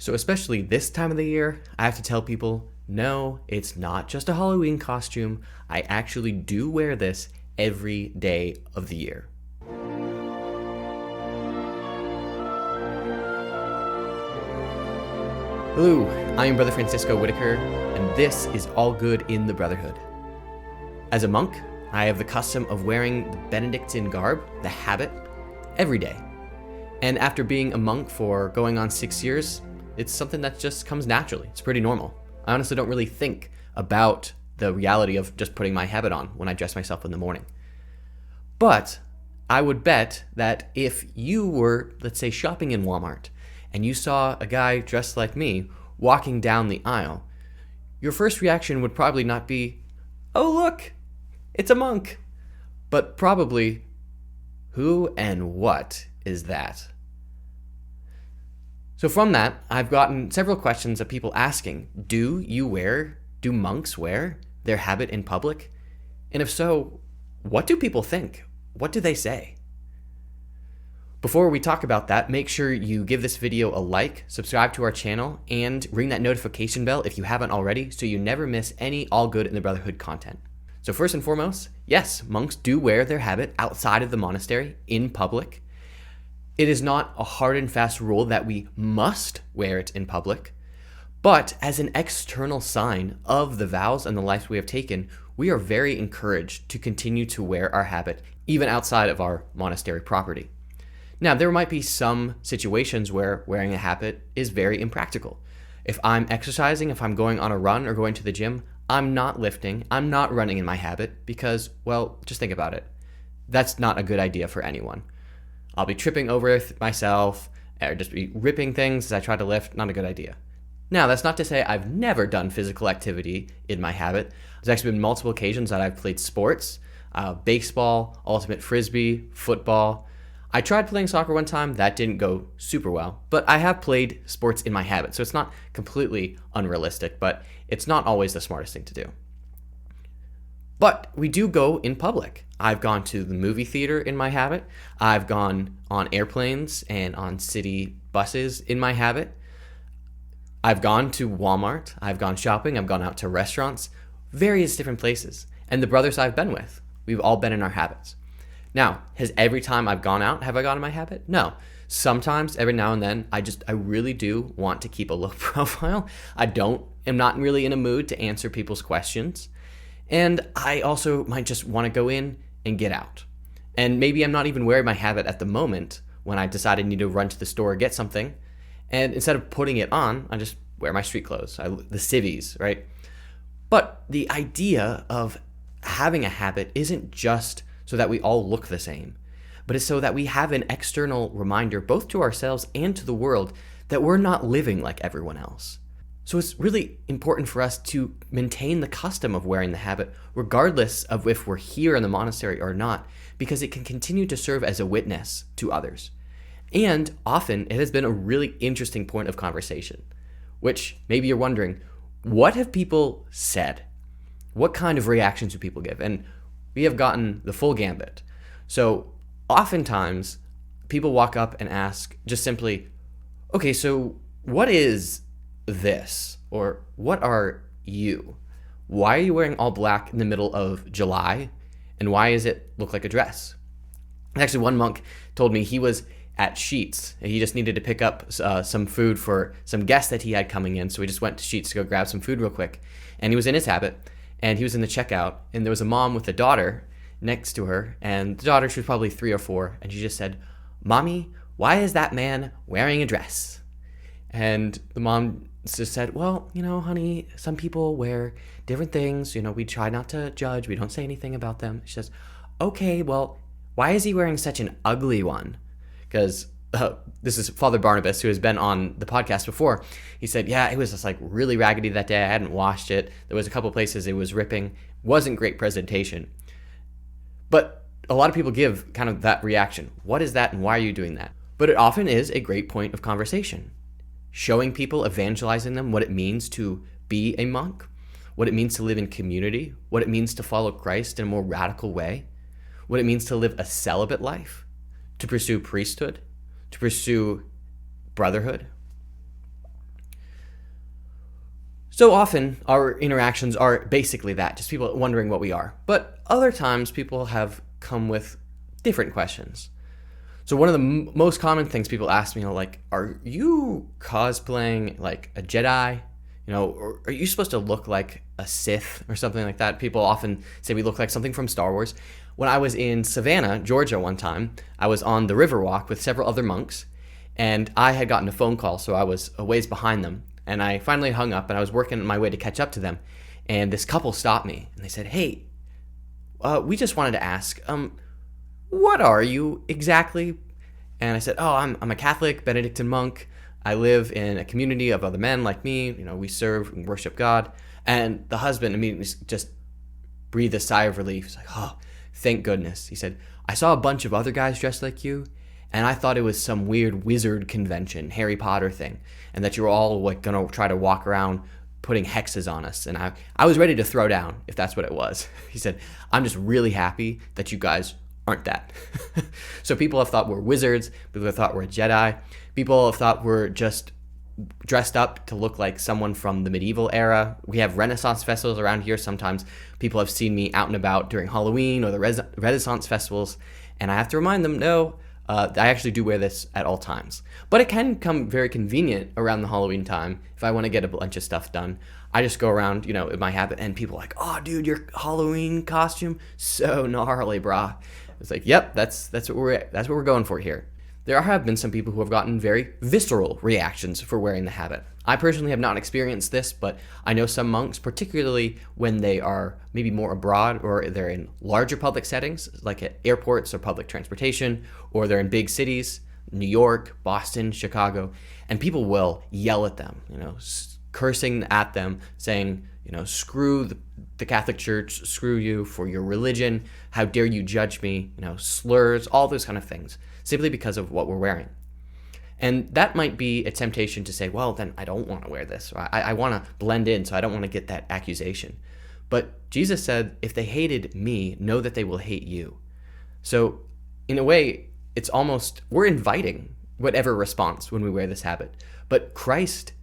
So especially this time of the year, I have to tell people, no, it's not just a Halloween costume. I actually do wear this every day of the year. Hello, I am Brother Francisco Whitaker, and this is All Good in the Brotherhood. As a monk, I have the custom of wearing the Benedictine garb, the habit, every day. And after being a monk for going on 6 years, it's something that just comes naturally. It's pretty normal. I honestly don't really think about the reality of just putting my habit on when I dress myself in the morning. But I would bet that if you were, let's say, shopping in Walmart and you saw a guy dressed like me walking down the aisle, your first reaction would probably not be, "Oh, look, it's a monk," but probably, "Who and what is that?" So from that, I've gotten several questions of people asking, do monks wear their habit in public? And if so, what do people think? What do they say? Before we talk about that, make sure you give this video a like, subscribe to our channel, and ring that notification bell if you haven't already so you never miss any All Good in the Brotherhood content. So first and foremost, yes, monks do wear their habit outside of the monastery in public. It is not a hard and fast rule that we must wear it in public, but as an external sign of the vows and the life we have taken, we are very encouraged to continue to wear our habit even outside of our monastery property. Now, there might be some situations where wearing a habit is very impractical. If I'm exercising, if I'm going on a run or going to the gym, I'm not lifting, I'm not running in my habit because, well, just think about it. That's not a good idea for anyone. I'll be tripping over myself or just be ripping things as I try to lift. Not a good idea. Now, that's not to say I've never done physical activity in my habit. There's actually been multiple occasions that I've played sports, baseball, ultimate frisbee, football. I tried playing soccer one time. That didn't go super well, but I have played sports in my habit. So it's not completely unrealistic, but it's not always the smartest thing to do. But we do go in public. I've gone to the movie theater in my habit. I've gone on airplanes and on city buses in my habit. I've gone to Walmart. I've gone shopping. I've gone out to restaurants, various different places. And the brothers I've been with, we've all been in our habits. Now, has every time I've gone out, have I gone in my habit? No. Sometimes, every now and then, I really do want to keep a low profile. am not really in a mood to answer people's questions. And I also might just want to go in and get out. And maybe I'm not even wearing my habit at the moment when I decide I need to run to the store or get something. And instead of putting it on, I just wear my street clothes, the civvies, right? But the idea of having a habit isn't just so that we all look the same, but it's so that we have an external reminder both to ourselves and to the world that we're not living like everyone else. So it's really important for us to maintain the custom of wearing the habit, regardless of if we're here in the monastery or not, because it can continue to serve as a witness to others. And often it has been a really interesting point of conversation, which maybe you're wondering, what have people said? What kind of reactions do people give? And we have gotten the full gambit. So oftentimes people walk up and ask just simply, okay, so what is this? Or what are you? Why are you wearing all black in the middle of July? And why does it look like a dress? Actually, one monk told me he was at Sheetz. He just needed to pick up some food for some guests that he had coming in. So he just went to Sheetz to go grab some food real quick. And he was in his habit and he was in the checkout. And there was a mom with a daughter next to her. And the daughter, she was probably 3 or 4. And she just said, "Mommy, why is that man wearing a dress?" And the mom just said, "Well, honey, some people wear different things. We try not to judge. We don't say anything about them." She says, "Okay, well, why is he wearing such an ugly one?" Because this is Father Barnabas, who has been on the podcast before. He said, "Yeah, it was just like really raggedy that day. I hadn't washed it. There was a couple places it was ripping. Wasn't great presentation." But a lot of people give kind of that reaction. What is that and why are you doing that? But it often is a great point of conversation. Showing people, evangelizing them what it means to be a monk, what it means to live in community, what it means to follow Christ in a more radical way, what it means to live a celibate life, to pursue priesthood, to pursue brotherhood. So often our interactions are basically that, just people wondering what we are. But other times people have come with different questions. So one of the most common things people ask me, like, are you cosplaying like a Jedi? Or are you supposed to look like a Sith or something like that? People often say we look like something from Star Wars. When I was in Savannah, Georgia one time, I was on the Riverwalk with several other monks, and I had gotten a phone call, so I was a ways behind them. And I finally hung up, and I was working my way to catch up to them. And this couple stopped me, and they said, hey, we just wanted to ask, what are you exactly? And I said, oh, I'm a Catholic Benedictine monk. I live in a community of other men like me. We serve and worship God. And the husband immediately just breathed a sigh of relief. He's like, oh, thank goodness. He said, I saw a bunch of other guys dressed like you, and I thought it was some weird wizard convention, Harry Potter thing, and that you were all like gonna try to walk around putting hexes on us. And I was ready to throw down if that's what it was. He said, I'm just really happy that you guys aren't that. So people have thought we're wizards, people have thought we're a Jedi, people have thought we're just dressed up to look like someone from the medieval era. We have Renaissance festivals around here. Sometimes people have seen me out and about during Halloween or the Renaissance festivals, and I have to remind them, no, I actually do wear this at all times. But it can come very convenient around the Halloween time if I want to get a bunch of stuff done. I just go around, in my habit, and people are like, oh, dude, your Halloween costume, so gnarly, brah. It's like, yep, that's what we're going for here. There have been some people who have gotten very visceral reactions for wearing the habit. I personally have not experienced this, but I know some monks, particularly when they are maybe more abroad or they're in larger public settings, like at airports or public transportation, or they're in big cities, New York, Boston, Chicago, and people will yell at them, cursing at them, saying, screw the Catholic Church, screw you for your religion, how dare you judge me, slurs, all those kind of things, simply because of what we're wearing. And that might be a temptation to say, well, then I don't want to wear this, or I want to blend in, so I don't want to get that accusation. But Jesus said, if they hated me, know that they will hate you. So in a way, it's almost, we're inviting whatever response when we wear this habit. But Christ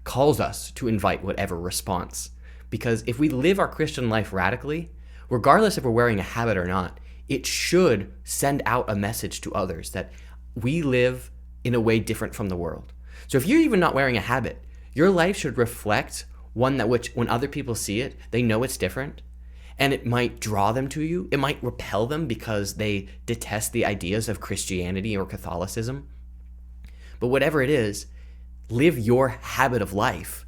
calls us to invite whatever response. Because if we live our Christian life radically, regardless if we're wearing a habit or not, it should send out a message to others that we live in a way different from the world. So if you're even not wearing a habit, your life should reflect one that which when other people see it, they know it's different, and it might draw them to you. It might repel them because they detest the ideas of Christianity or Catholicism. But whatever it is, live your habit of life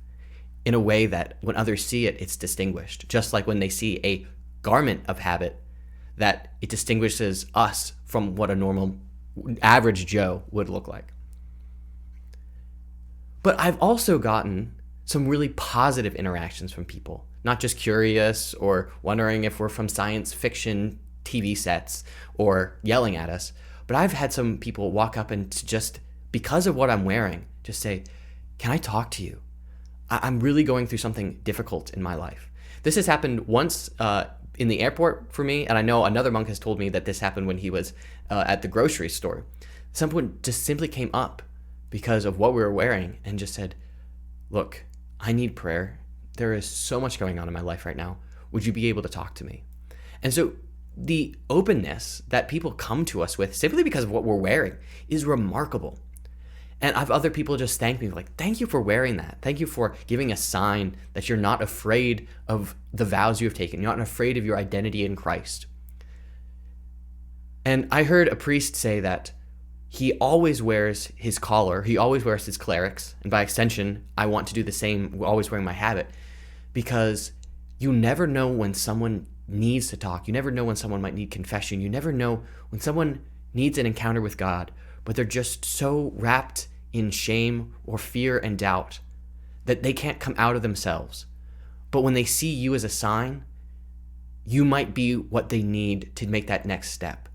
in a way that when others see it, it's distinguished. Just like when they see a garment of habit, that it distinguishes us from what a normal average Joe would look like. But I've also gotten some really positive interactions from people, not just curious or wondering if we're from science fiction TV sets or yelling at us, but I've had some people walk up and just, because of what I'm wearing, just say, can I talk to you? I'm really going through something difficult in my life. This has happened once in the airport for me, and I know another monk has told me that this happened when he was at the grocery store. Someone just simply came up because of what we were wearing and just said, look, I need prayer. There is so much going on in my life right now. Would you be able to talk to me? And so the openness that people come to us with simply because of what we're wearing is remarkable. And I've other people just thank me, like, thank you for wearing that. Thank you for giving a sign that you're not afraid of the vows you have taken. You're not afraid of your identity in Christ. And I heard a priest say that he always wears his collar. He always wears his clerics. And by extension, I want to do the same, always wearing my habit, because you never know when someone needs to talk. You never know when someone might need confession. You never know when someone needs an encounter with God, but they're just so wrapped in shame or fear and doubt that they can't come out of themselves. But when they see you as a sign, you might be what they need to make that next step,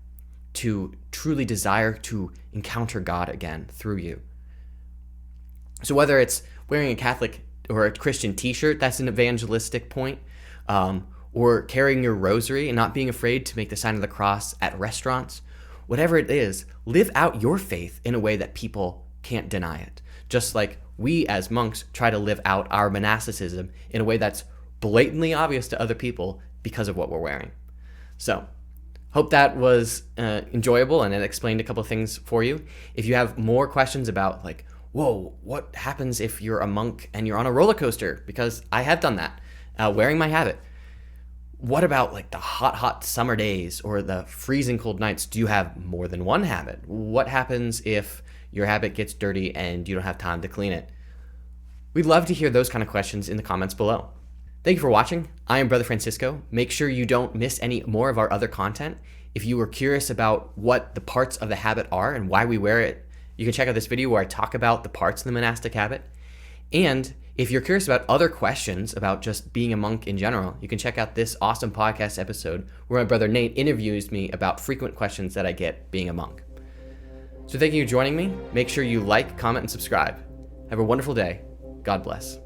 to truly desire to encounter God again through you. So whether it's wearing a Catholic or a Christian t-shirt, that's an evangelistic point, or carrying your rosary and not being afraid to make the sign of the cross at restaurants, whatever it is, live out your faith in a way that people can't deny it. just like we as monks try to live out our monasticism in a way that's blatantly obvious to other people because of what we're wearing. So, hope that was enjoyable and it explained a couple of things for you. If you have more questions about like, whoa, what happens if you're a monk and you're on a roller coaster? Because I have done that, wearing my habit. What about like the hot summer days or the freezing cold nights? Do you have more than one habit? What happens if your habit gets dirty and you don't have time to clean it? We'd love to hear those kind of questions in the comments below. Thank you for watching. I am Brother Francisco. Make sure you don't miss any more of our other content. If you were curious about what the parts of the habit are and why we wear it, you can check out this video where I talk about the parts of the monastic habit. And if you're curious about other questions about just being a monk in general, you can check out this awesome podcast episode where my brother Nate interviews me about frequent questions that I get being a monk. So thank you for joining me. Make sure you like, comment, and subscribe. Have a wonderful day. God bless.